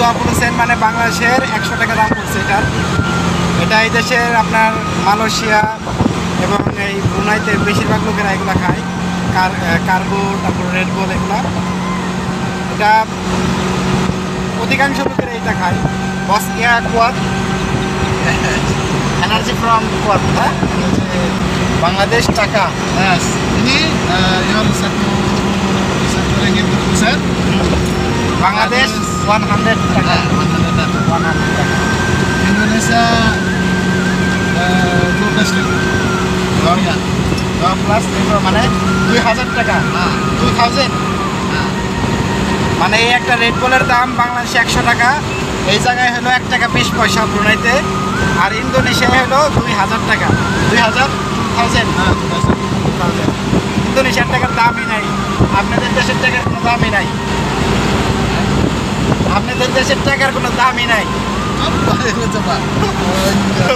দোয়া পড়েছেন মানে বাংলাদেশের 100 টাকা দাম পড়ছে এটার। এটা এই দেশের আপনার মালয়েশিয়া এবং এই ব্রুনাইতে বেশিরভাগ লোকেরা এগুলো খায়, কার্গো, তারপর রেড বুল এগুলো। এটা অধিকাংশ লোকেরা এটা খায়। বস ইয়া কোয়াত এনার্জি ফ্রম কোয়াত, হ্যাঁ বাংলাদেশ টাকা। Yes. Ini yang satu ringgit berpusat. Bangladesh 100 টাকা। 100 টাকা। 100 টাকা। Indonesia 12.000. Ya. 12 মানে 2000 টাকা। 2000 মানে এই একটা রেড বুলের দাম বাংলাদেশে 100 টাকা। এই জায়গায় হলো 1 টাকা 20 পয়সা ব্রুনাইতে, আর ইন্দোনেশিয়ায় হলো 2000 টাকা। 2000 ইন্দোনেশিয়ার টাকার দামই নাই। আপনাদের দেশের টাকার কোনো দামই নাই। আপনাদের দেশের টাকার কোনো দামই নাই। Apa itu coba?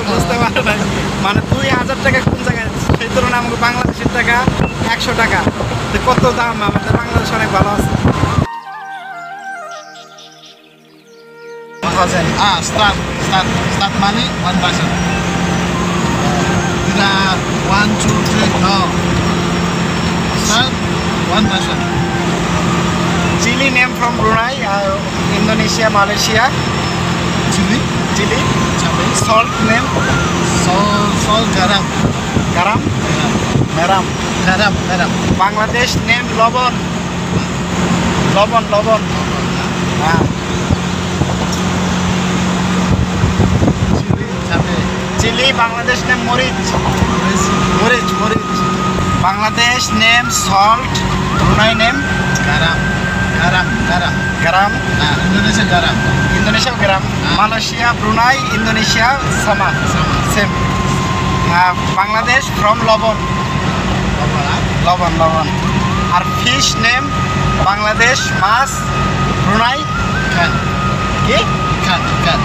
বুঝতে পারে নাই মানে 2000 টাকা কোন জায়গায়, সেই তুলনায় আমাকে বাংলাদেশের টাকা 100 টাকা, তো কত দাম। আমাদের বাংলাদেশ অনেক ভালো আছে। Start money 1%. Tidak 1, 2, 3, no. Start 1%. Chili name from Brunei, Indonesia, Malaysia. Chili, Chili. cabai, Salt name, salt, garam, garam, meram. garam. Bangladesh name Lobon. Lobon. Nah, Chili, cabai, Chili Bangladesh name Morich. Morich. Bangladesh name salt. Brunei name garam. garam. Nah, Indonesia garam. Indonesia garam. Malaysia, Brunei, Indonesia sama. Same. Bangladesh from Lobon. Lobon. Our fish name Bangladesh mas. Brunei Ikan. কি? Ikan.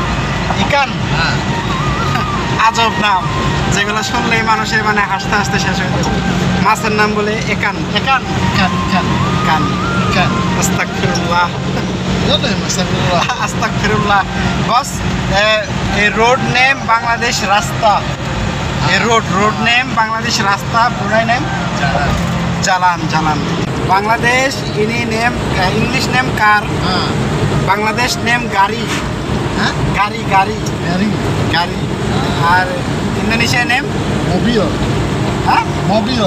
ইকান। আজব নাম, যেগুলো শুনলেই মানুষের মানে হাসতে হাসতে শেষ হয়ে যাবে। মাছের নাম বলে একান। Ikan. আস্তাগফিরুল্লাহ। Itu yang masalah. আস্তাগফিরুল্লাহ। বস এই রোড নেম বাংলাদেশ রাস্তা। এই রোড নেম বাংলাদেশ রাস্তা। Brunei name Jalan. বাংলাদেশ ইনি name English name car. Bangladesh name গাড়ি। গাড়ি। আর ইন্দোনেশিয়া নেম Mobil. হ্যাঁ Mobil.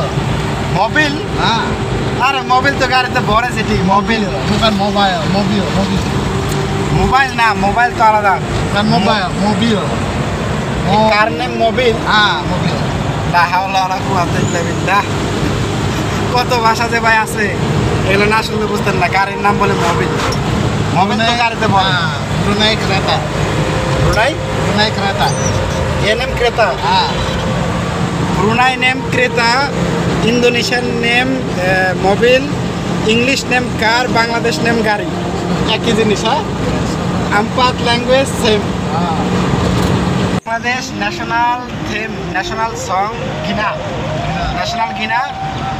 মোবিল। Ah, আরে মোবিল তো গাড়িতে ভরে সেটি Mobil. bukan mobile, mobil. Mobile না, মোবাইল তো আলাদা। Bukan mobile, mobil. কার নেম মোবিল। Mobil. লা হাওলা ওয়ালা কুওয়াতা ইল্লা বিল্লাহ। কত ভাষা যে ভাই আছে, এগুলো না শুনলে বুঝতেন না। গাড়ির নাম বলে মোবিল তো গাড়িতে ভরে। Brunei kereta. Brunei kereta. A name ক্রেতা। ব্রুনাই নেম ক্রেতা, ইন্দোনেশিয়ান নেম মোবিল, English name car, Bangladesh name গাড়ি। একই জিনিস, হ্যাঁ। আমপাত language same. Bangladesh national theme, national song গিনা। ন্যাশনাল গিনা,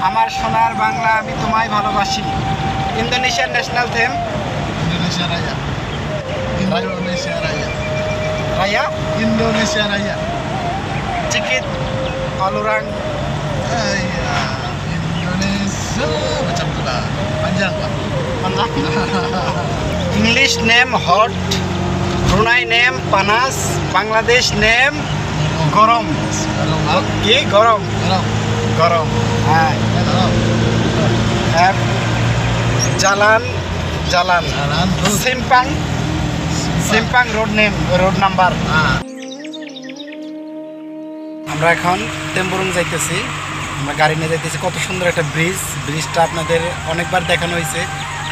আমার সোনার বাংলা আমি তোমায় ভালোবাসি। ইন্দোনেশিয়ার ন্যাশনাল থিম Indonesia Raya. রায়া Indonesia Raya. চিকিত অলুরাং। Iya, Indonesia macam tu lah. Panjang pak. English name hot, Brunei name পানাস, বাংলাদেশ নেম গরম। কি গরম? হ্যাঁ। জালান। Jalan terus. সিম্পাং রোড নাম্বার। আমরা এখন টেম্বুরুং যাইতেছি, আমরা গাড়ি নিয়ে যাইতেছি। কত সুন্দর একটা ব্রিজটা আপনাদের অনেকবার দেখানো হয়েছে।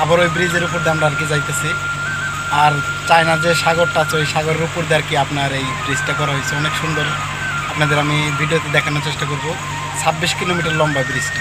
আবার ওই ব্রিজের উপর দিয়ে আমরা আর কি যাইতেছি। আর চায়না যে সাগরটা আছে, ওই সাগরের উপর দিয়ে আর কি আপনার এই ব্রিজটা করা হয়েছে। অনেক সুন্দর, আপনাদের আমি ভিডিওতে দেখানোর চেষ্টা করব। 26 কিলোমিটার লম্বা ব্রিজটা।